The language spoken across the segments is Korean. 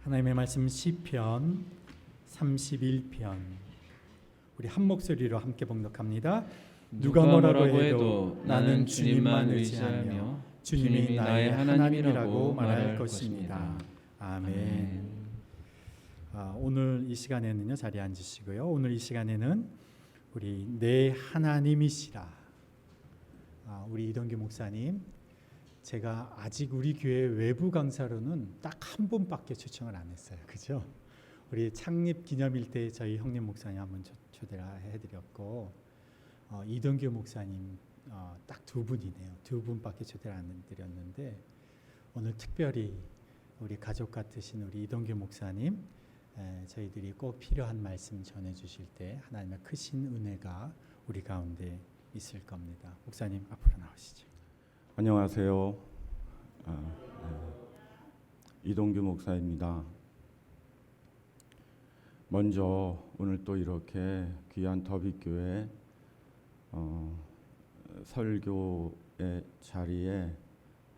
하나님의 말씀 시편 31편 우리 한 목소리로 함께 봉독합니다. 누가 뭐라고 해도 나는 주님만 의지하며 주님이 나의 하나님이라고 말할 것입니다. 아멘. 오늘 이 시간에는요, 자리에 앉으시고요. 오늘 이 시간에는 우리 내 하나님이시라, 우리 이동규 목사님, 제가 아직 우리 교회 외부 강사로는 딱 한 분밖에 초청을 안 했어요. 그죠? 우리 창립 기념일 때 저희 형님 목사님 한번 초대를 해드렸고, 이동규 목사님 딱 두 분이네요. 두 분밖에 초대를 안 드렸는데, 오늘 특별히 우리 가족 같으신 우리 이동규 목사님, 저희들이 꼭 필요한 말씀 전해주실 때 하나님의 크신 은혜가 우리 가운데 있을 겁니다. 목사님 앞으로 나오시죠. 안녕하세요. 이동규 목사입니다. 먼저 오늘 또 이렇게 귀한 더빅교회 설교의 자리에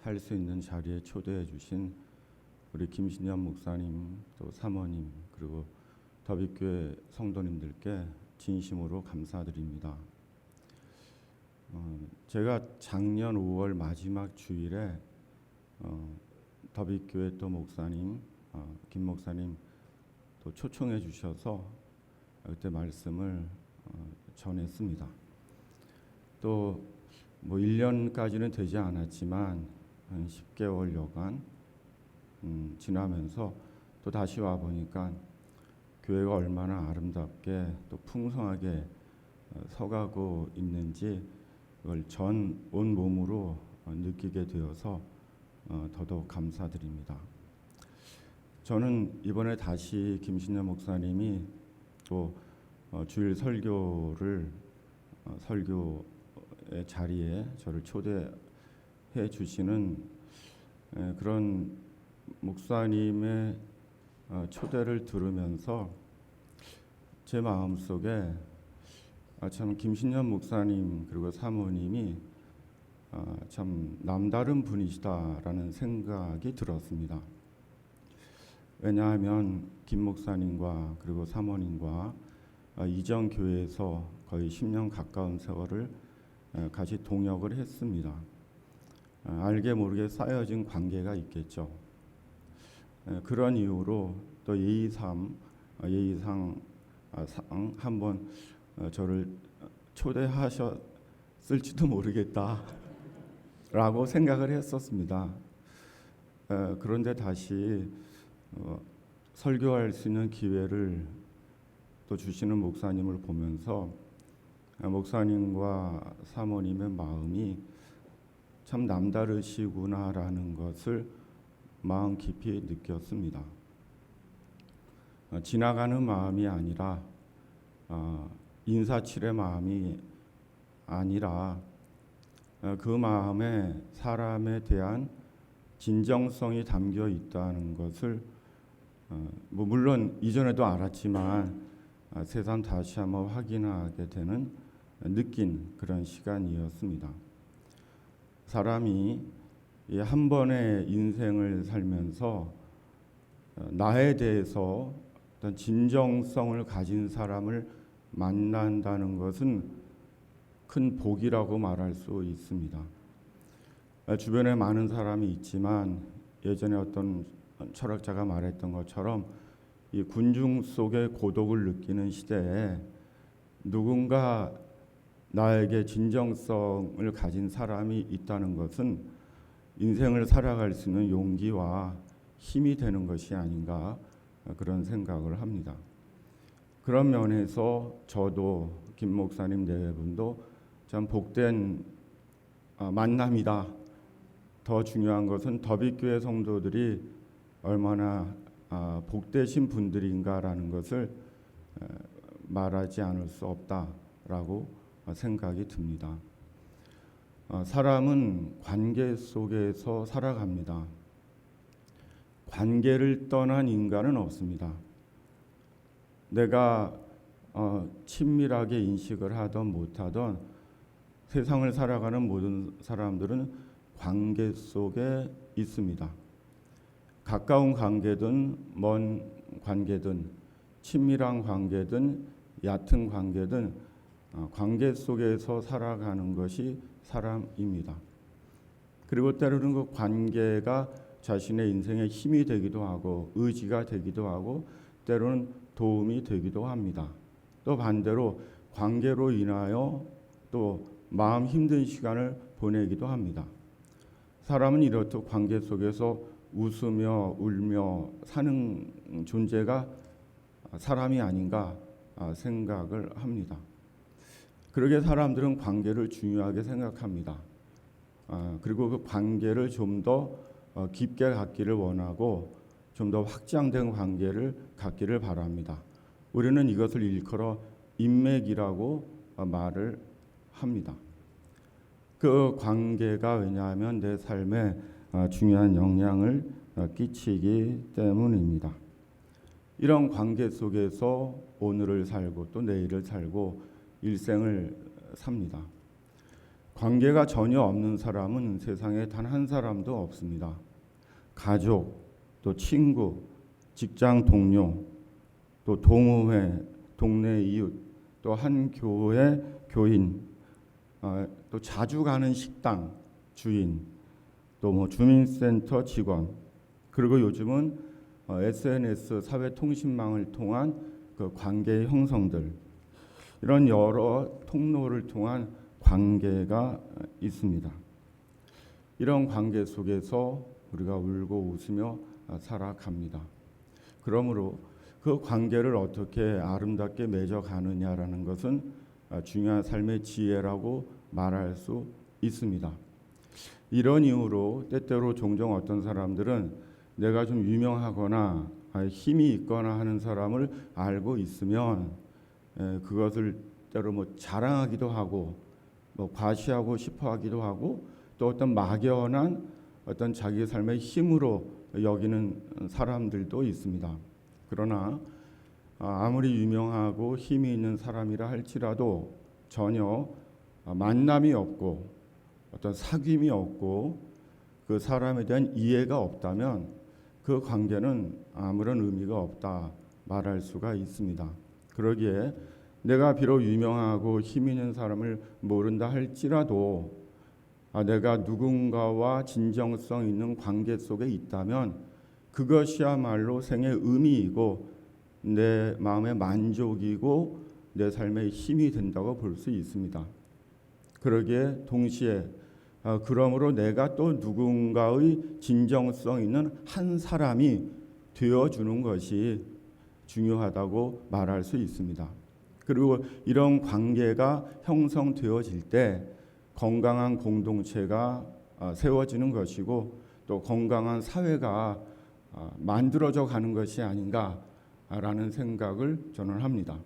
할 수 있는 자리에 초대해 주신 우리 김신현 목사님, 또 사모님, 그리고 더빅교회 성도님들께 진심으로 감사드립니다. 제가 작년 5월 마지막 주일에 더빅교회 또 목사님, 김 목사님 또 초청해 주셔서 그때 말씀을 전했습니다. 또 뭐 1년까지는 되지 않았지만 한 10개월여간 지나면서 또 다시 와 보니까 교회가 얼마나 아름답게 또 풍성하게 서가고 있는지 그걸 전 온 몸으로 느끼게 되어서 더더욱 감사드립니다. 저는 이번에 다시 김신현 목사님이 또 주일 설교의 자리에 저를 초대해 주시는 그런 목사님의 초대를 들으면서 제 마음속에 참 김신현 목사님 그리고 사모님이 참 남다른 분이시다라는 생각이 들었습니다. 왜냐하면 김 목사님과 그리고 사모님과 이전 교회에서 거의 10년 가까운 세월을 같이 동역을 했습니다. 알게 모르게 쌓여진 관계가 있겠죠. 그런 이유로 또 예의상 한번 저를 초대하셨을지도 모르겠다라고 생각을 했었습니다. 그런데 다시 설교할 수 있는 기회를 또 주시는 목사님을 보면서 목사님과 사모님의 마음이 참 남다르시구나라는 것을 마음 깊이 느꼈습니다. 지나가는 마음이 아니라 인사치레 마음이 아니라 그 마음에 사람에 대한 진정성이 담겨 있다는 것을 물론 이전에도 알았지만 새삼 다시 한번 확인하게 되는 느낀 그런 시간이었습니다. 사람이 한 번의 인생을 살면서 나에 대해서 어떤 진정성을 가진 사람을 만난다는 것은 큰 복이라고 말할 수 있습니다. 주변에 많은 사람이 있지만 예전에 어떤 철학자가 말했던 것처럼 이 군중 속의 고독을 느끼는 시대에 누군가 나에게 진정성을 가진 사람이 있다는 것은 인생을 살아갈 수 있는 용기와 힘이 되는 것이 아닌가 그런 생각을 합니다. 그런 면에서 저도 김 목사님 네 분도 참 복된 만남이다. 더 중요한 것은 더빅교회 성도들이 얼마나 복되신 분들인가라는 것을 말하지 않을 수 없다라고 생각이 듭니다. 사람은 관계 속에서 살아갑니다. 관계를 떠난 인간은 없습니다. 내가 친밀하게 인식을 하던 못하던 세상을 살아가는 모든 사람들은 관계 속에 있습니다. 가까운 관계든 먼 관계든 친밀한 관계든 얕은 관계든 관계 속에서 살아가는 것이 사람입니다. 그리고 때로는 그 관계가 자신의 인생의 힘이 되기도 하고 의지가 되기도 하고 때로는 도움이 되기도 합니다. 또 반대로 관계로 인하여 또 마음 힘든 시간을 보내기도 합니다. 사람은 이렇듯 관계 속에서 웃으며 울며 사는 존재가 사람이 아닌가 생각을 합니다. 그러게 사람들은 관계를 중요하게 생각합니다. 그리고 그 관계를 좀 더 깊게 갖기를 원하고 좀 더 확장된 관계를 갖기를 바랍니다. 우리는 이것을 일컬어 인맥이라고 말을 합니다. 그 관계가 왜냐하면 내 삶에 중요한 영향을 끼치기 때문입니다. 이런 관계 속에서 오늘을 살고 또 내일을 살고 일생을 삽니다. 관계가 전혀 없는 사람은 세상에 단 한 사람도 없습니다. 가족, 또 친구, 직장 동료, 또 동호회, 동네 이웃, 또 한 교회 교인, 또 자주 가는 식당 주인, 또 뭐 주민센터 직원, 그리고 요즘은 SNS 사회통신망을 통한 그 관계의 형성들, 이런 여러 통로를 통한 관계가 있습니다. 이런 관계 속에서 우리가 울고 웃으며 살아갑니다. 그러므로 그 관계를 어떻게 아름답게 맺어가느냐라는 것은 중요한 삶의 지혜라고 말할 수 있습니다. 이런 이유로 때때로 종종 어떤 사람들은 내가 좀 유명하거나 힘이 있거나 하는 사람을 알고 있으면 그것을 때로 뭐 자랑하기도 하고 뭐 과시하고 싶어 하기도 하고 또 어떤 막연한 어떤 자기 삶의 힘으로 여기는 사람들도 있습니다. 그러나 아무리 유명하고 힘이 있는 사람이라 할지라도 전혀 만남이 없고 어떤 사귐이 없고 그 사람에 대한 이해가 없다면 그 관계는 아무런 의미가 없다 말할 수가 있습니다. 그러기에 내가 비록 유명하고 힘 있는 사람을 모른다 할지라도 내가 누군가와 진정성 있는 관계 속에 있다면 그것이야말로 생의 의미이고 내 마음의 만족이고 내 삶의 힘이 된다고 볼 수 있습니다. 그러기에 동시에 그러므로 내가 또 누군가의 진정성 있는 한 사람이 되어주는 것이 중요하다고 말할 수 있습니다. 그리고 이런 관계가 형성되어질 때 건강한 공동체가 세워지는 것이고 또 건강한 사회가 만들어져 가는 것이 아닌가라는 생각을 저는 합니다.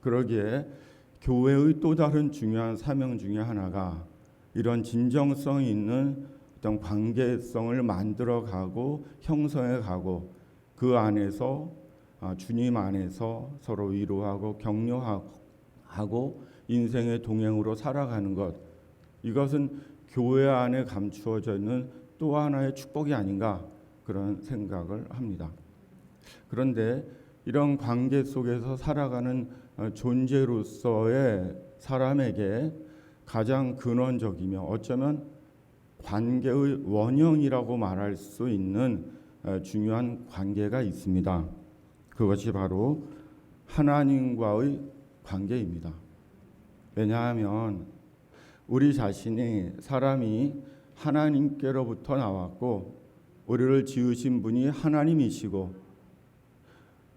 그러기에 교회의 또 다른 중요한 사명 중에 하나가 이런 진정성 있는 어떤 관계성을 만들어가고 형성해가고 그 안에서 주님 안에서 서로 위로하고 격려하고 인생의 동행으로 살아가는 것, 이것은 교회 안에 감추어져 있는 또 하나의 축복이 아닌가 그런 생각을 합니다. 그런데 이런 관계 속에서 살아가는 존재로서의 사람에게 가장 근원적이며 어쩌면 관계의 원형이라고 말할 수 있는 중요한 관계가 있습니다. 그것이 바로 하나님과의 관계입니다. 왜냐하면 우리 자신이 사람이 하나님께로부터 나왔고 우리를 지으신 분이 하나님이시고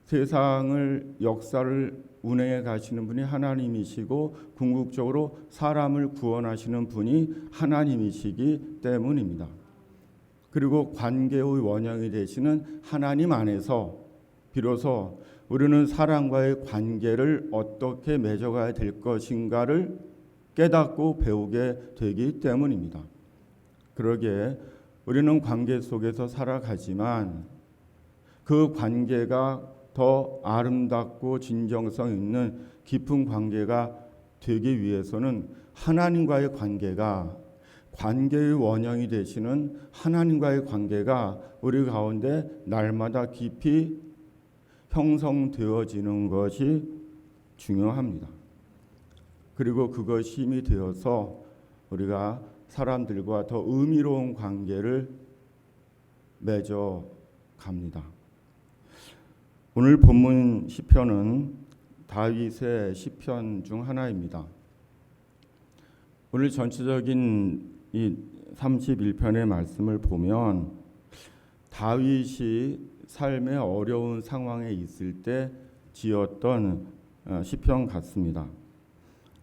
세상을 역사를 운행해 가시는 분이 하나님이시고 궁극적으로 사람을 구원하시는 분이 하나님이시기 때문입니다. 그리고 관계의 원형이 되시는 하나님 안에서 비로소 우리는 사람과의 관계를 어떻게 맺어가야 될 것인가를 깨닫고 배우게 되기 때문입니다. 그러기에 우리는 관계 속에서 살아가지만 그 관계가 더 아름답고 진정성 있는 깊은 관계가 되기 위해서는 하나님과의 관계가 관계의 원형이 되시는 하나님과의 관계가 우리 가운데 날마다 깊이 형성되어지는 것이 중요합니다. 그리고 그것이 힘이 되어서 우리가 사람들과 더 의미로운 관계를 맺어 갑니다. 오늘 본문 시편은 다윗의 시편 중 하나입니다. 오늘 전체적인 이 31편의 말씀을 보면 다윗이 삶의 어려운 상황에 있을 때 지었던 시편 같습니다.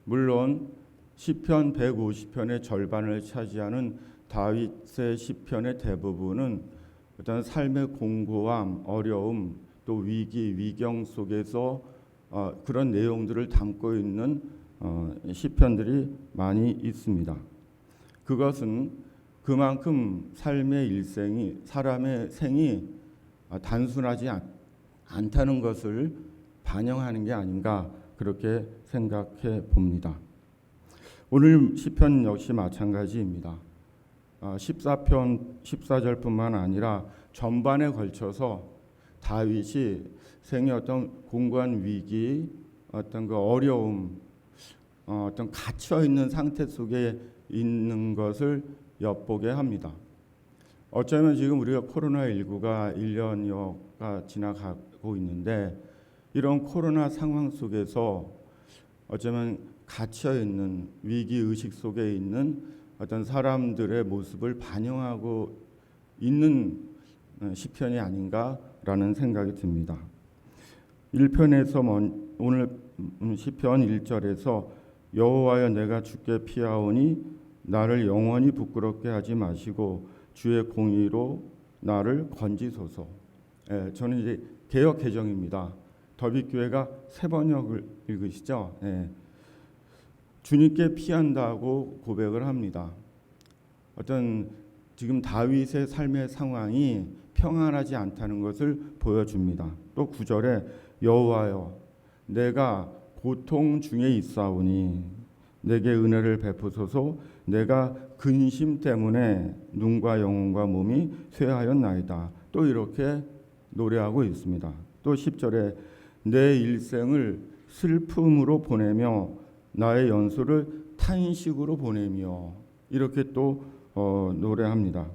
물론 시편 150편의 절반을 차지하는 다윗의 시편의 대부분은 어떤 삶의 공고함, 어려움, 또 위기, 위경 속에서 그런 내용들을 담고 있는 시편들이 많이 있습니다. 그것은 그만큼 삶의 일생이, 사람의 생이 단순하지 않다는 것을 반영하는 게 아닌가 그렇게 생각해 봅니다. 오늘 시편 역시 마찬가지입니다. 14편 14절뿐만 아니라 전반에 걸쳐서 다윗이 생의 어떤 공고한 위기, 어떤 그 어려움, 어떤 갇혀 있는 상태 속에 있는 것을 엿보게 합니다. 어쩌면 지금 우리가 코로나19가 1년여가 지나가고 있는데 이런 코로나 상황 속에서 어쩌면 갇혀 있는 위기 의식 속에 있는 어떤 사람들의 모습을 반영하고 있는 시편이 아닌가라는 생각이 듭니다. 1편에서 오늘 시편 1절에서 여호와여 내가 주께 피하오니 나를 영원히 부끄럽게 하지 마시고 주의 공의로 나를 건지소서. 저는 이제 개역 개정입니다. 더비교회가 새번역을 읽으시죠? 주님께 피한다고 고백을 합니다. 어떤 지금 다윗의 삶의 상황이 평안하지 않다는 것을 보여줍니다. 또 9절에 여호와여 내가 고통 중에 있사오니 내게 은혜를 베푸소서. 내가 근심 때문에 눈과 영혼과 몸이 쇠하였나이다. 또 이렇게 노래하고 있습니다. 또 10절에 내 일생을 슬픔으로 보내며 나의 연소를 탄식으로 보내며 이렇게 또 노래합니다.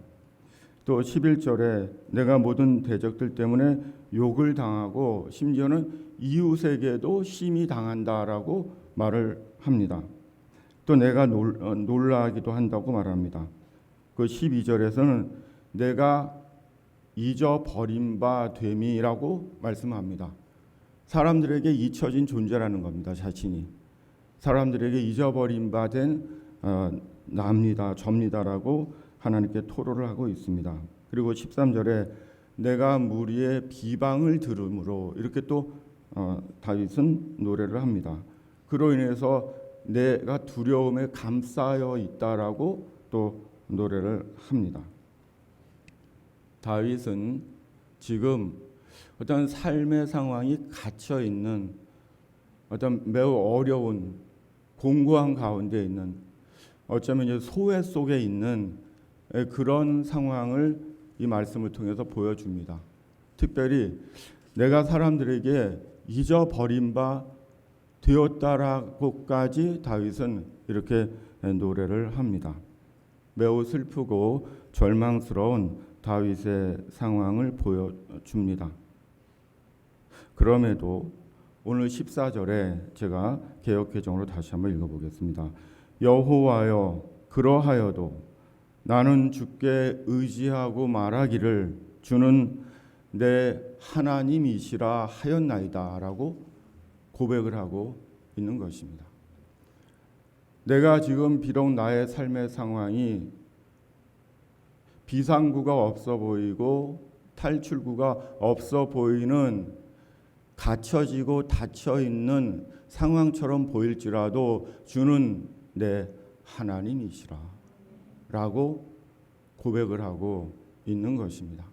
또 11절에 내가 모든 대적들 때문에 욕을 당하고 심지어는 이웃에게도 심히 당한다라고 말을 합니다. 또 내가 놀라기도 한다고 말합니다. 그 12절에서는 내가 잊어버린 바 됨이라고 말씀합니다. 사람들에게 잊혀진 존재라는 겁니다. 자신이 사람들에게 잊어버린 바 된 납니다, 접니다라고 하나님께 토로를 하고 있습니다. 그리고 13절에 내가 무리의 비방을 들음으로 이렇게 또 다윗은 노래를 합니다. 그로 인해서 내가 두려움에 감싸여 있다라고 또 노래를 합니다. 다윗은 지금 어떤 삶의 상황이 갇혀 있는 어떤 매우 어려운 공고한 가운데 있는 어쩌면 이제 소외 속에 있는 그런 상황을 이 말씀을 통해서 보여줍니다. 특별히 내가 사람들에게 잊어버린 바 되었다라고까지 다윗은 이렇게 노래를 합니다. 매우 슬프고 절망스러운 다윗의 상황을 보여줍니다. 그럼에도 오늘 14절에 제가 개역개정으로 다시 한번 읽어보겠습니다. 여호와여 그러하여도 나는 주께 의지하고 말하기를 주는 내 하나님이시라 하였나이다 라고 고백을 하고 있는 것입니다. 내가 지금 비록 나의 삶의 상황이 비상구가 없어 보이고 탈출구가 없어 보이는 갇혀지고 닫혀있는 상황처럼 보일지라도 주는 내 하나님이시라 라고 고백을 하고 있는 것입니다.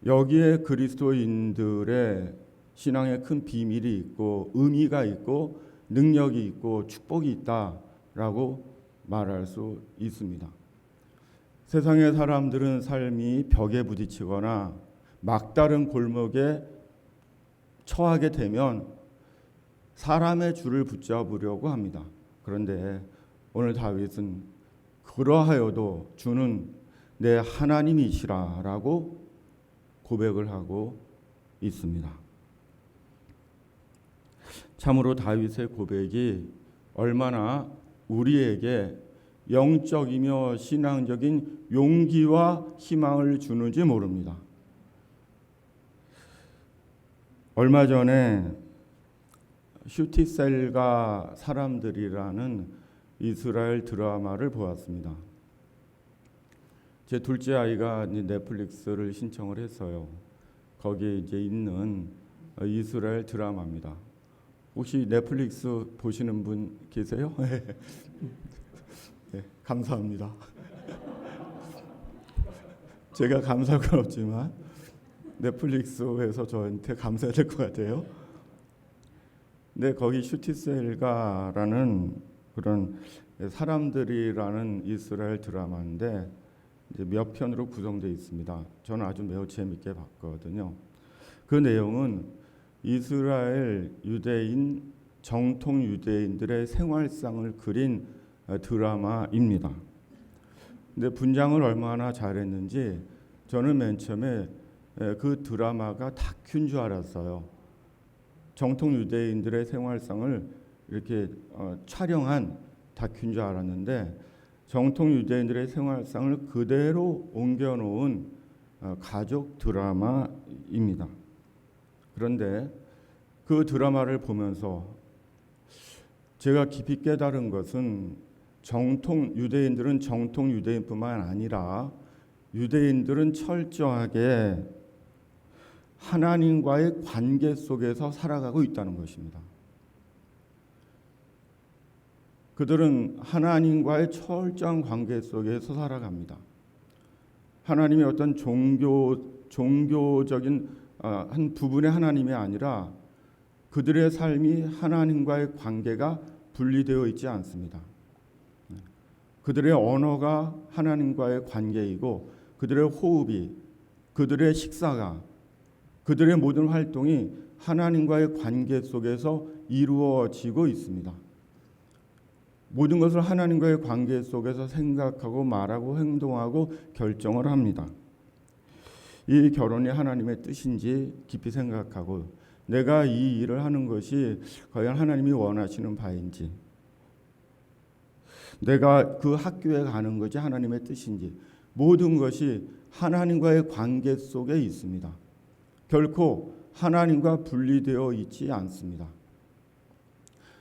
여기에 그리스도인들의 신앙에 큰 비밀이 있고 의미가 있고 능력이 있고 축복이 있다라고 말할 수 있습니다. 세상의 사람들은 삶이 벽에 부딪히거나 막다른 골목에 처하게 되면 사람의 줄을 붙잡으려고 합니다. 그런데 오늘 다윗은 그러하여도 주는 내 하나님이시라라고 고백을 하고 있습니다. 참으로 다윗의 고백이 얼마나 우리에게 영적이며 신앙적인 용기와 희망을 주는지 모릅니다. 얼마 전에 슈티셀가 사람들이라는 이스라엘 드라마를 보았습니다. 제 둘째 아이가 넷플릭스를 신청을 했어요. 거기에 이제 있는 이스라엘 드라마입니다. 혹시 넷플릭스 보시는 분 계세요? 네, 감사합니다. 제가 감사할 건 없지만 넷플릭스에서 저한테 감사해야 될 것 같아요. 근데 거기 슈티셀가라는 그런 사람들이라는 이스라엘 드라마인데 이제 몇 편으로 구성되어 있습니다. 저는 아주 매우 재밌게 봤거든요. 그 내용은 이스라엘 유대인 정통 유대인들의 생활상을 그린 드라마입니다. 근데 분장을 얼마나 잘했는지 저는 맨 처음에 그 드라마가 다큐인 줄 알았어요. 정통 유대인들의 생활상을 이렇게 촬영한 다큐인 줄 알았는데 정통 유대인들의 생활상을 그대로 옮겨놓은 가족 드라마입니다. 그런데 그 드라마를 보면서 제가 깊이 깨달은 것은 유대인들은 정통 유대인뿐만 아니라 유대인들은 철저하게 하나님과의 관계 속에서 살아가고 있다는 것입니다. 그들은 하나님과의 철저한 관계 속에서 살아갑니다. 하나님의 어떤 종교적인 한 부분의 하나님이 아니라 그들의 삶이 하나님과의 관계가 분리되어 있지 않습니다. 그들의 언어가 하나님과의 관계이고 그들의 호흡이, 그들의 식사가, 그들의 모든 활동이 하나님과의 관계 속에서 이루어지고 있습니다. 모든 것을 하나님과의 관계 속에서 생각하고 말하고 행동하고 결정을 합니다. 이 결혼이 하나님의 뜻인지 깊이 생각하고 내가 이 일을 하는 것이 과연 하나님이 원하시는 바인지, 내가 그 학교에 가는 것이 하나님의 뜻인지, 모든 것이 하나님과의 관계 속에 있습니다. 결코 하나님과 분리되어 있지 않습니다.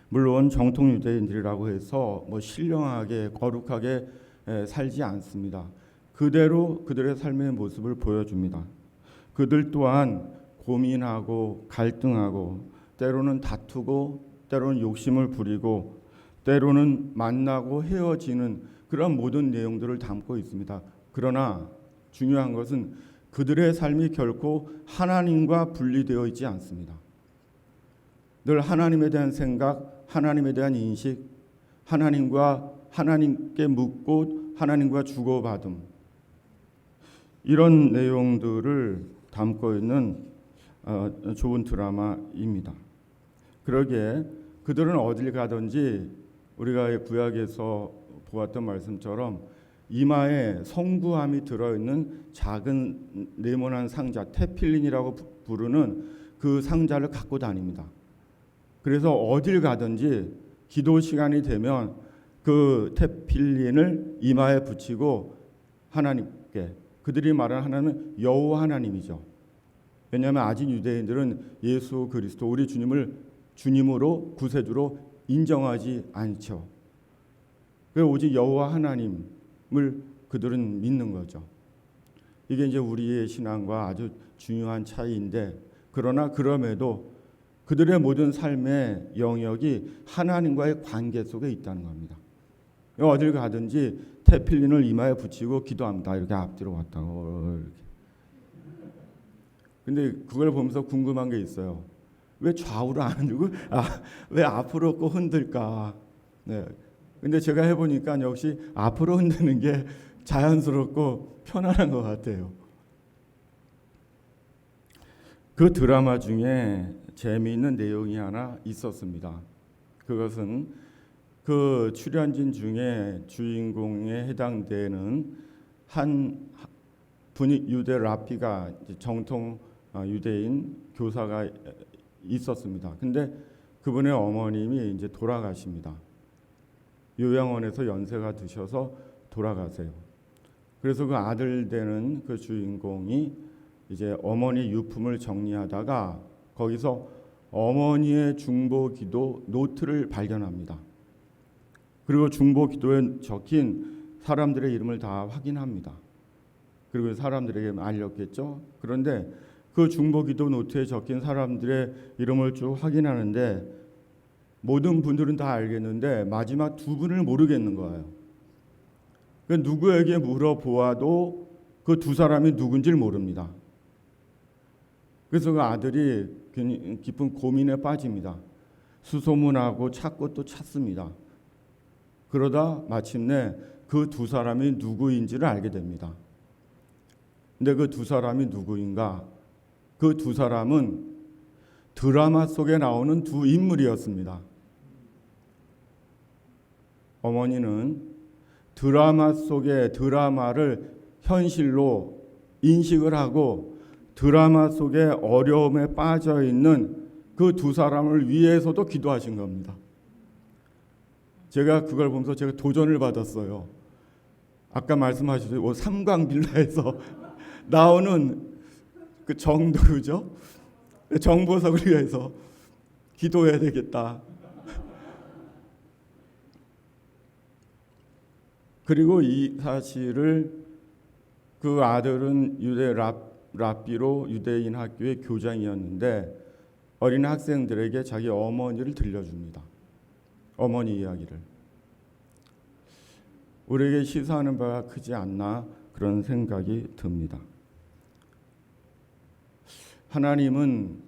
물론 정통 유대인들이라고 해서 신령하게 거룩하게 살지 않습니다. 그대로 그들의 삶의 모습을 보여줍니다. 그들 또한 고민하고 갈등하고 때로는 다투고 때로는 욕심을 부리고 때로는 만나고 헤어지는 그런 모든 내용들을 담고 있습니다. 그러나 중요한 것은 그들의 삶이 결코 하나님과 분리되어 있지 않습니다. 늘 하나님에 대한 생각, 하나님에 대한 인식, 하나님께 묻고 하나님과 주고받음, 이런 내용들을 담고 있는 좋은 드라마입니다. 그러기에 그들은 어딜 가든지 우리가 구약에서 보았던 말씀처럼 이마에 성구함이 들어있는 작은 네모난 상자, 테필린이라고 부르는 그 상자를 갖고 다닙니다. 그래서 어딜 가든지 기도 시간이 되면 그 테필린을 이마에 붙이고 하나님께, 그들이 말하는 하나님은 여호와 하나님이죠. 왜냐하면 아직 유대인들은 예수 그리스도 우리 주님을 주님으로 구세주로 인정하지 않죠. 오직 여호와 하나님을 그들은 믿는 거죠. 이게 이제 우리의 신앙과 아주 중요한 차이인데, 그러나 그럼에도 그들의 모든 삶의 영역이 하나님과의 관계 속에 있다는 겁니다. 어딜 가든지 테필린을 이마에 붙이고 기도합니다. 이렇게 앞뒤로 왔다고 이렇게. 근데 그걸 보면서 궁금한 게 있어요. 왜 좌우로 안 흔들고 왜 앞으로 꼭 흔들까? 네. 근데 제가 해보니까 역시 앞으로 흔드는 게 자연스럽고 편안한 것 같아요. 그 드라마 중에 재미있는 내용이 하나 있었습니다. 그것은 그 출연진 중에 주인공에 해당되는 한 분이 유대 랍비가 정통 유대인 교사가 있었습니다. 근데 그분의 어머님이 이제 돌아가십니다. 요양원에서 연세가 드셔서 돌아가세요. 그래서 그 아들 되는 그 주인공이 이제 어머니 유품을 정리하다가 거기서 어머니의 중보기도 노트를 발견합니다. 그리고 중보기도에 적힌 사람들의 이름을 다 확인합니다. 그리고 사람들에게 알렸겠죠. 그런데 그 중보기도 노트에 적힌 사람들의 이름을 쭉 확인하는데 모든 분들은 다 알겠는데 마지막 두 분을 모르겠는 거예요. 누구에게 물어보아도 그 두 사람이 누군지를 모릅니다. 그래서 그 아들이 깊은 고민에 빠집니다. 수소문하고 찾고 또 찾습니다. 그러다 마침내 그 두 사람이 누구인지를 알게 됩니다. 근데 그 두 사람이 누구인가? 그 두 사람은 드라마 속에 나오는 두 인물이었습니다. 어머니는 드라마 속의 드라마를 현실로 인식을 하고 드라마 속의 어려움에 빠져 있는 그 두 사람을 위해서도 기도하신 겁니다. 제가 그걸 보면서 제가 도전을 받았어요. 아까 말씀하셨죠. 삼광빌라에서 나오는 그 정도죠. 정보석을 위해서 기도해야 되겠다. 그리고 이 사실을 그 아들은 유대 랍비로 유대인 학교의 교장이었는데 어린 학생들에게 자기 어머니를 들려줍니다. 어머니 이야기를. 우리에게 시사하는 바가 크지 않나 그런 생각이 듭니다. 하나님은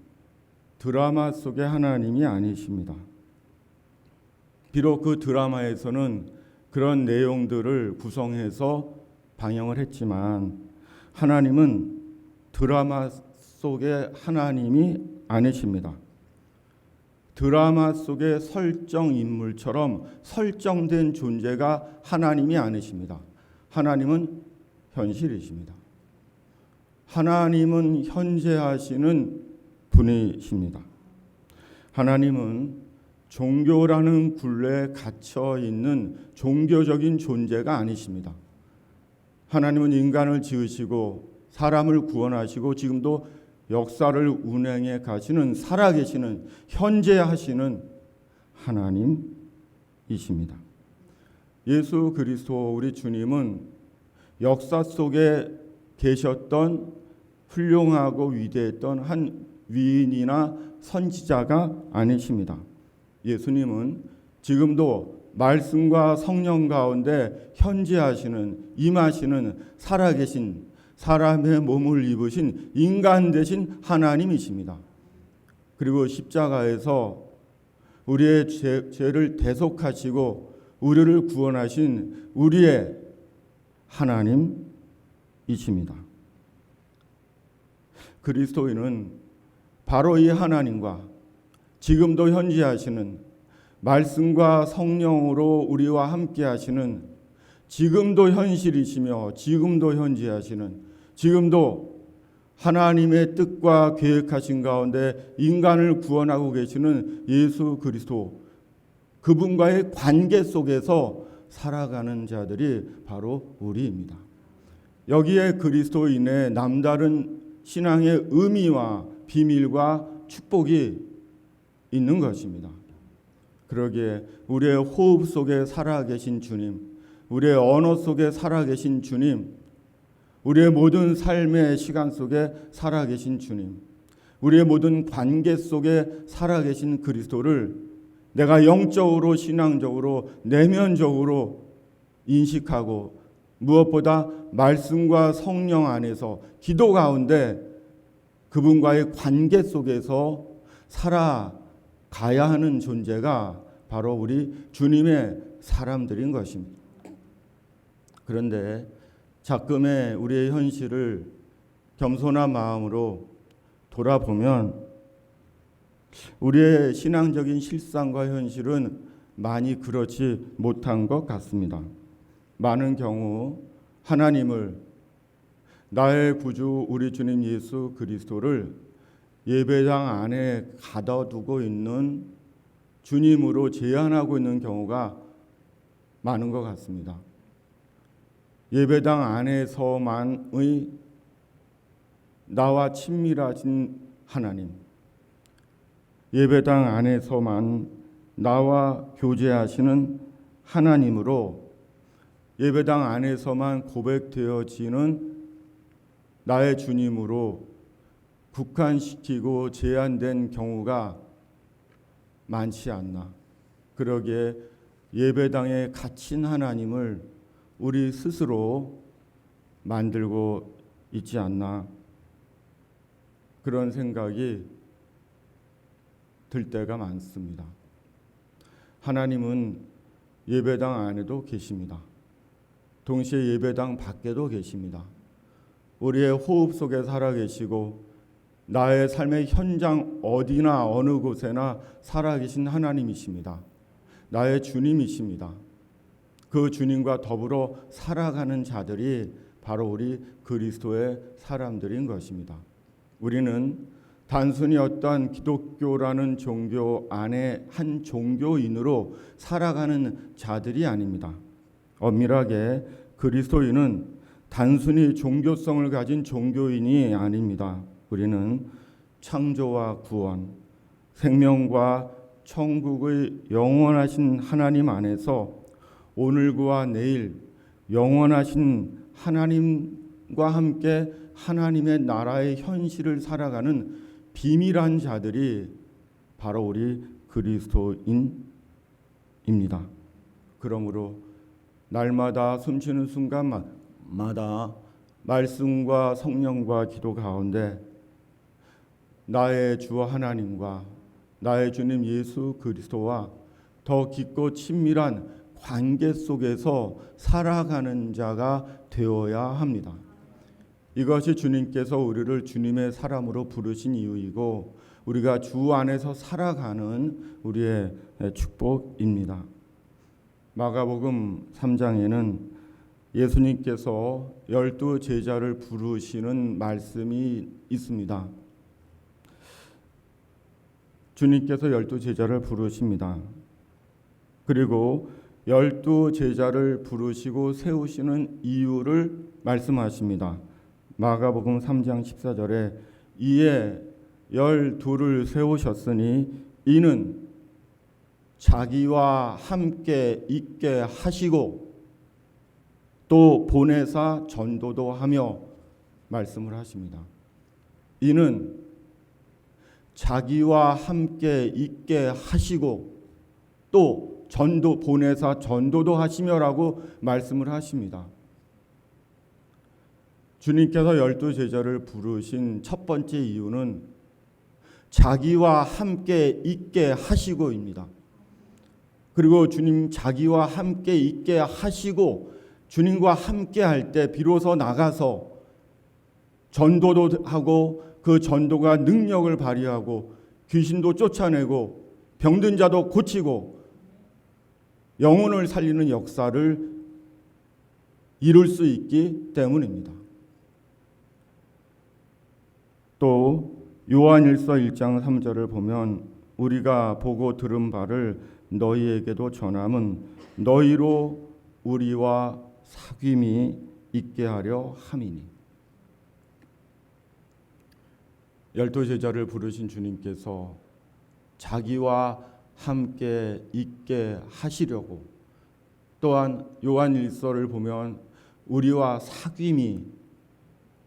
드라마 속의 하나님이 아니십니다. 비록 그 드라마에서는 그런 내용들을 구성해서 방영을 했지만 하나님은 드라마 속의 하나님이 아니십니다. 드라마 속의 설정 인물처럼 설정된 존재가 하나님이 아니십니다. 하나님은 현실이십니다. 하나님은 현재하시는 분이십니다. 하나님은 종교라는 굴레에 갇혀 있는 종교적인 존재가 아니십니다. 하나님은 인간을 지으시고 사람을 구원하시고 지금도 역사를 운행해 가시는 살아계시는 현재하시는 하나님이십니다. 예수 그리스도 우리 주님은 역사 속에 계셨던 훌륭하고 위대했던 한 위인이나 선지자가 아니십니다. 예수님은 지금도 말씀과 성령 가운데 현재하시는 임하시는 살아계신 사람의 몸을 입으신 인간 되신 하나님이십니다. 그리고 십자가에서 우리의 죄를 대속하시고 우리를 구원하신 우리의 하나님이십니다. 그리스도인은 바로 이 하나님과 지금도 현재하시는 말씀과 성령으로 우리와 함께 하시는 지금도 현실이시며 지금도 현재하시는 지금도 하나님의 뜻과 계획하신 가운데 인간을 구원하고 계시는 예수 그리스도 그분과의 관계 속에서 살아가는 자들이 바로 우리입니다. 여기에 그리스도인의 남다른 신앙의 의미와 비밀과 축복이 있는 것입니다. 그러기에 우리의 호흡 속에 살아계신 주님, 우리의 언어 속에 살아계신 주님, 우리의 모든 삶의 시간 속에 살아계신 주님, 우리의 모든 관계 속에 살아계신 그리스도를 내가 영적으로 신앙적으로 내면적으로 인식하고 무엇보다 말씀과 성령 안에서 기도 가운데 그분과의 관계 속에서 살아가야 하는 존재가 바로 우리 주님의 사람들인 것입니다. 그런데 가끔의 우리의 현실을 겸손한 마음으로 돌아보면 우리의 신앙적인 실상과 현실은 많이 그렇지 못한 것 같습니다. 많은 경우 하나님을, 나의 구주 우리 주님 예수 그리스도를 예배당 안에 가둬두고 있는 주님으로 제한하고 있는 경우가 많은 것 같습니다. 예배당 안에서만의 나와 친밀하신 하나님, 예배당 안에서만 나와 교제하시는 하나님으로 예배당 안에서만 고백되어지는 나의 주님으로 국한시키고 제한된 경우가 많지 않나. 그러기에 예배당에 갇힌 하나님을 우리 스스로 만들고 있지 않나. 그런 생각이 들 때가 많습니다. 하나님은 예배당 안에도 계십니다. 동시에 예배당 밖에도 계십니다. 우리의 호흡 속에 살아계시고 나의 삶의 현장 어디나 어느 곳에나 살아계신 하나님이십니다. 나의 주님이십니다. 그 주님과 더불어 살아가는 자들이 바로 우리 그리스도의 사람들인 것입니다. 우리는 단순히 어떠한 기독교라는 종교 안에 한 종교인으로 살아가는 자들이 아닙니다. 엄밀하게 그리스도인은 단순히 종교성을 가진 종교인이 아닙니다. 우리는 창조와 구원, 생명과 천국의 영원하신 하나님 안에서 오늘과 내일 영원하신 하나님과 함께 하나님의 나라의 현실을 살아가는 비밀한 자들이 바로 우리 그리스도인입니다. 그러므로 날마다 숨쉬는 순간마다 말씀과 성령과 기도 가운데 나의 주 하나님과 나의 주님 예수 그리스도와 더 깊고 친밀한 관계 속에서 살아가는 자가 되어야 합니다. 이것이 주님께서 우리를 주님의 사람으로 부르신 이유이고 우리가 주 안에서 살아가는 우리의 축복입니다. 마가복음 3장에는 예수님께서 12 제자를 부르시는 말씀이 있습니다. 주님께서 12 제자를 부르십니다. 그리고 12 제자를 부르시고 세우시는 이유를 말씀하십니다. 마가복음 3장 14절에 이에 12를 세우셨으니 이는 자기와 함께 있게 하시고 또 보내사 전도도 하며 말씀을 하십니다. 이는 자기와 함께 있게 하시고 또 전도 보내사 전도도 하시며라고 말씀을 하십니다. 주님께서 12 제자를 부르신 첫 번째 이유는 자기와 함께 있게 하시고입니다. 그리고 주님 자기와 함께 있게 하시고 주님과 함께 할 때 비로소 나가서 전도도 하고 그 전도가 능력을 발휘하고 귀신도 쫓아내고 병든 자도 고치고 영혼을 살리는 역사를 이룰 수 있기 때문입니다. 또 요한일서 1장 3절을 보면 우리가 보고 들은 바를 너희에게도 전함은 너희로 우리와 사귐이 있게 하려 함이니. 12 제자를 부르신 주님께서 자기와 함께 있게 하시려고 또한 요한일서를 보면 우리와 사귐이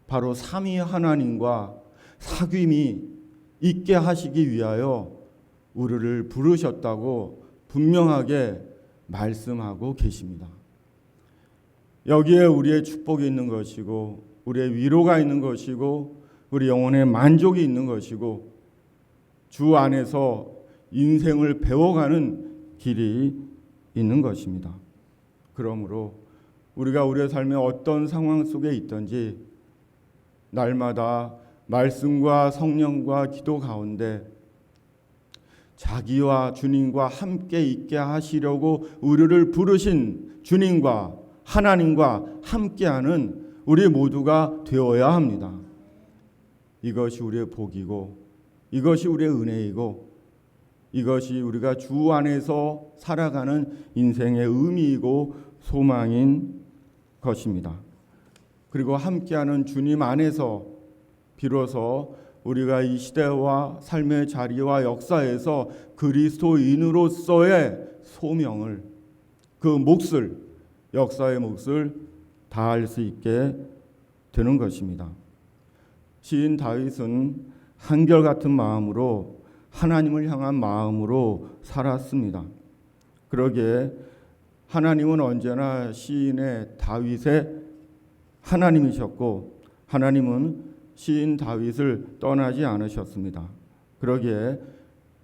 바로 삼위 하나님과 사귐이 있게 하시기 위하여 우리를 부르셨다고 분명하게 말씀하고 계십니다. 여기에 우리의 축복이 있는 것이고 우리의 위로가 있는 것이고 우리 영혼의 만족이 있는 것이고 주 안에서 인생을 배워가는 길이 있는 것입니다. 그러므로 우리가 우리의 삶의 어떤 상황 속에 있든지 날마다 말씀과 성령과 기도 가운데 자기와 주님과 함께 있게 하시려고 우리를 부르신 주님과 하나님과 함께하는 우리 모두가 되어야 합니다. 이것이 우리의 복이고 이것이 우리의 은혜이고 이것이 우리가 주 안에서 살아가는 인생의 의미이고 소망인 것입니다. 그리고 함께하는 주님 안에서 비로소 우리가 이 시대와 삶의 자리와 역사에서 그리스도인으로서의 소명을, 그 몫을, 역사의 몫을 다할 수 있게 되는 것입니다. 시인 다윗은 한결같은 마음으로 하나님을 향한 마음으로 살았습니다. 그러기에 하나님은 언제나 시인의 다윗의 하나님이셨고 하나님은 시인 다윗을 떠나지 않으셨습니다. 그러기에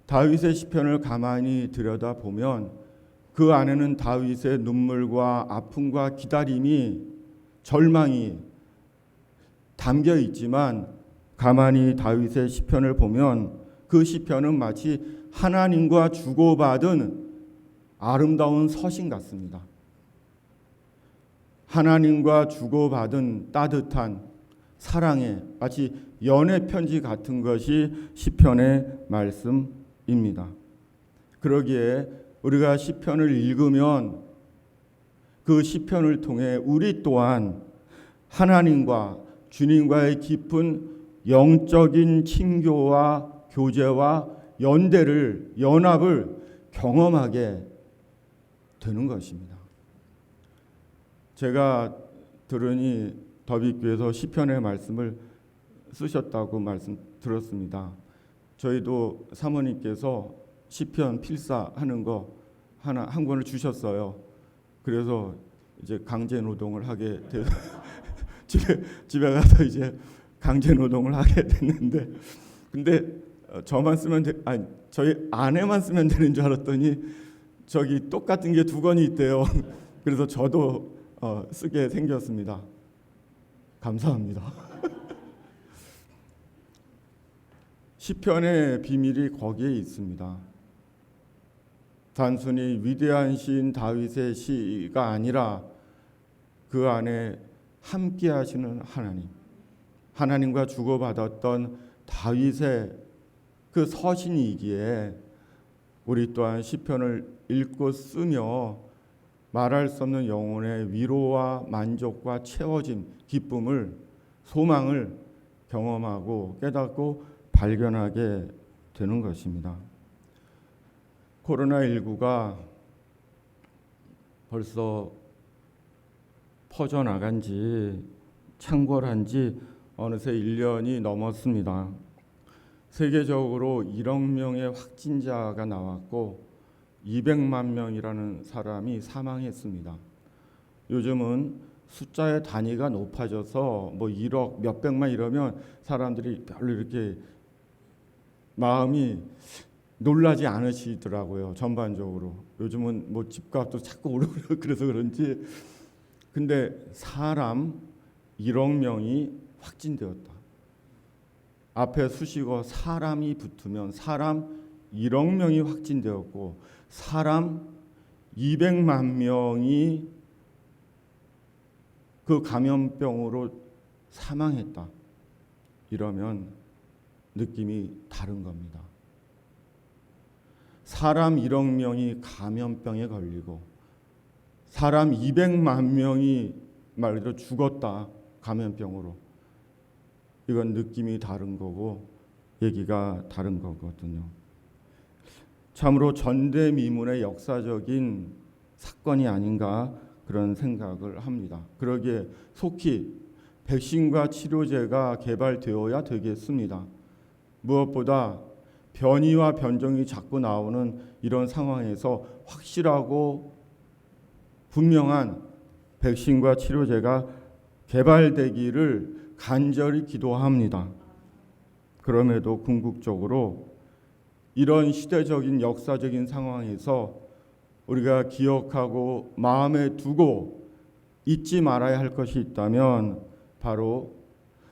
다윗의 시편을 가만히 들여다보면 그 안에는 다윗의 눈물과 아픔과 기다림이, 절망이 담겨 있지만 가만히 다윗의 시편을 보면 그 시편은 마치 하나님과 주고받은 아름다운 서신 같습니다. 하나님과 주고받은 따뜻한 사랑의 마치 연애 편지 같은 것이 시편의 말씀입니다. 그러기에 우리가 시편을 읽으면 그 시편을 통해 우리 또한 하나님과 주님과의 깊은 영적인 친교와 교제와 연합을 경험하게 되는 것입니다. 제가 들으니 더비교에서 시편의 말씀을 쓰셨다고 말씀 들었습니다. 저희도 사모님께서 시편 필사하는 거 한 권을 주셨어요. 그래서 이제 강제 노동을 하게 돼서 집에 가서 이제 강제 노동을 하게 됐는데, 근데 저만 쓰면 저희 아내만 쓰면 되는 줄 알았더니 저기 똑같은 게 2권이 있대요. 그래서 저도 쓰게 생겼습니다. 감사합니다. 시편의 비밀이 거기에 있습니다. 단순히 위대한 시인 다윗의 시가 아니라 그 안에 함께 하시는 하나님과 주고받았던 다윗의 그 서신이기에 우리 또한 시편을 읽고 쓰며 말할 수 없는 영혼의 위로와 만족과 채워짐, 기쁨을, 소망을 경험하고 깨닫고 발견하게 되는 것입니다. 코로나19가 벌써 퍼져나간 지, 창궐한 지 어느새 1년이 넘었습니다. 세계적으로 1억 명의 확진자가 나왔고 200만 명이라는 사람이 사망했습니다. 요즘은 숫자의 단위가 높아져서 뭐 1억 몇백만 이러면 사람들이 별로 이렇게 마음이 놀라지 않으시더라고요. 전반적으로. 요즘은 뭐 집값도 자꾸 오르고 그래서 그런지. 근데 사람 1억 명이 확진되었다. 앞에 수식어 사람이 붙으면 사람 1억 명이 확진되었고 사람 200만 명이 그 감염병으로 사망했다. 이러면 느낌이 다른 겁니다. 사람 1억 명이 감염병에 걸리고 사람 200만 명이 말 그대로 죽었다. 감염병으로. 이건 느낌이 다른 거고 얘기가 다른 거거든요. 참으로 전대미문의 역사적인 사건이 아닌가 그런 생각을 합니다. 그러기에 속히 백신과 치료제가 개발되어야 되겠습니다. 무엇보다 변이와 변종이 자꾸 나오는 이런 상황에서 확실하고 분명한 백신과 치료제가 개발되기를 간절히 기도합니다. 그럼에도 궁극적으로 이런 시대적인 역사적인 상황에서 우리가 기억하고 마음에 두고 잊지 말아야 할 것이 있다면 바로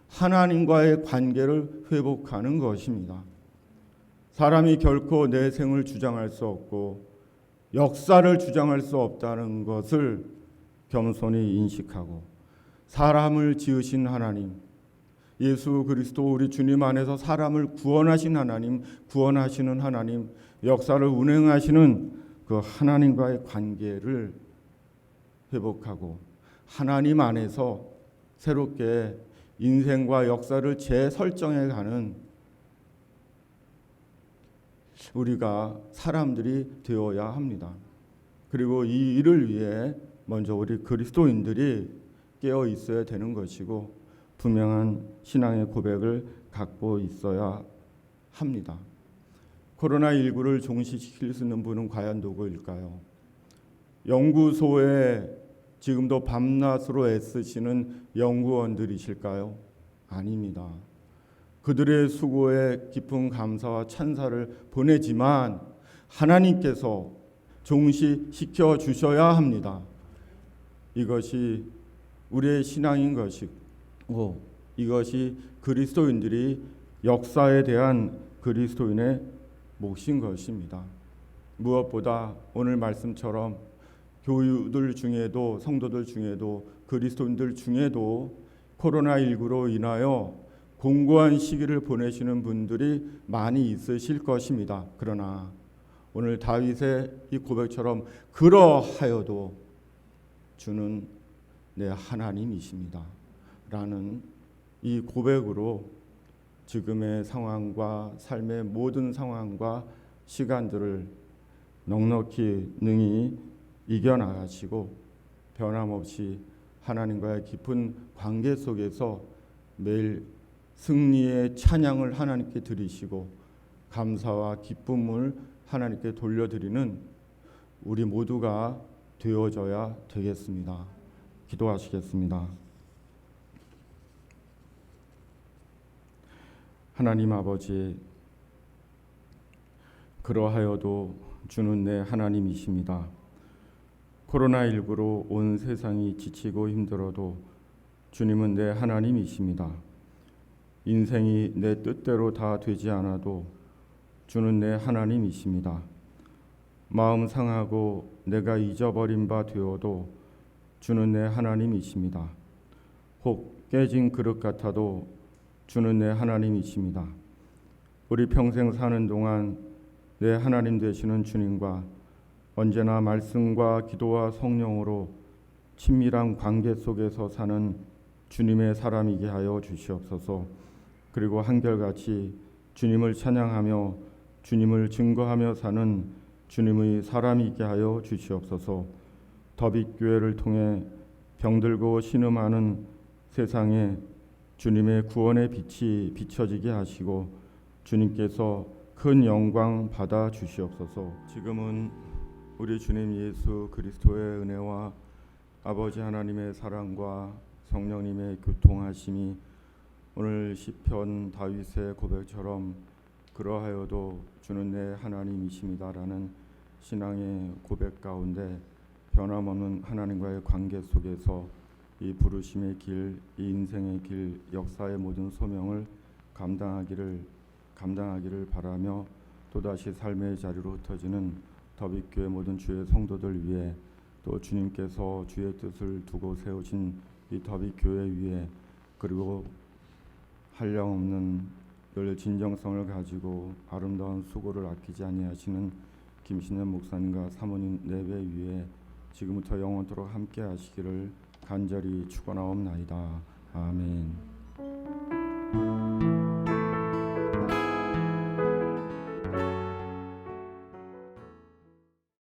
하나님과의 관계를 회복하는 것입니다. 사람이 결코 내 생을 주장할 수 없고 역사를 주장할 수 없다는 것을 겸손히 인식하고 사람을 지으신 하나님, 예수 그리스도 우리 주님 안에서 사람을 구원하신 하나님, 구원하시는 하나님, 역사를 운행하시는 그 하나님과의 관계를 회복하고 하나님 안에서 새롭게 인생과 역사를 재설정해 가는 우리가 사람들이 되어야 합니다. 그리고 이 일을 위해 먼저 우리 그리스도인들이 깨어 있어야 되는 것이고 분명한 신앙의 고백을 갖고 있어야 합니다. 코로나19를 종식시킬 수 있는 분은 과연 누구일까요? 연구소에 지금도 밤낮으로 애쓰시는 연구원들이실까요? 아닙니다. 그들의 수고에 깊은 감사와 찬사를 보내지만 하나님께서 종식시켜 주셔야 합니다. 이것이 우리의 신앙인 것이고 이것이 그리스도인들이 역사에 대한 그리스도인의 몫인 것입니다. 무엇보다 오늘 말씀처럼 교우들 중에도 성도들 중에도 그리스도인들 중에도 코로나19로 인하여 공고한 시기를 보내시는 분들이 많이 있으실 것입니다. 그러나 오늘 다윗의 이 고백처럼 그러하여도 주는 내 하나님이십니다 라는 이 고백으로 지금의 상황과 삶의 모든 상황과 시간들을 넉넉히 능히 이겨나가시고 변함없이 하나님과의 깊은 관계 속에서 매일 승리의 찬양을 하나님께 드리시고 감사와 기쁨을 하나님께 돌려드리는 우리 모두가 되어져야 되겠습니다. 기도하시겠습니다. 하나님 아버지, 그러하여도 주는 내 하나님이십니다. 코로나19로 온 세상이 지치고 힘들어도 주님은 내 하나님이십니다. 인생이 내 뜻대로 다 되지 않아도 주는 내 하나님이십니다. 마음 상하고 내가 잊어버린 바 되어도 주는 내 하나님이십니다. 혹 깨진 그릇 같아도 주는 내 하나님이십니다. 우리 평생 사는 동안 내 하나님 되시는 주님과 언제나 말씀과 기도와 성령으로 친밀한 관계 속에서 사는 주님의 사람이게 하여 주시옵소서. 그리고 한결같이 주님을 찬양하며 주님을 증거하며 사는 주님의 사람이게 하여 주시옵소서. 더빅교회를 통해 병들고 신음하는 세상에 주님의 구원의 빛이 비춰지게 하시고 주님께서 큰 영광 받아 주시옵소서. 지금은 우리 주님 예수 그리스도의 은혜와 아버지 하나님의 사랑과 성령님의 교통하심이 오늘 시편 다윗의 고백처럼 그러하여도 주는 내 하나님이십니다라는 신앙의 고백 가운데 변함없는 하나님과의 관계 속에서 이 부르심의 길, 이 인생의 길, 역사의 모든 소명을 감당하기를 바라며 또다시 삶의 자리로 흩어지는 더빅교회 모든 주의 성도들 위해 또 주님께서 주의 뜻을 두고 세우신 이 더빅교회 위에 그리고 한량없는 늘 진정성을 가지고 아름다운 수고를 아끼지 아니하시는 김신현 목사님과 사모님 4배 위에 지금부터 영원토록 함께 하시기를 간절히 축원하옵나이다. 아멘.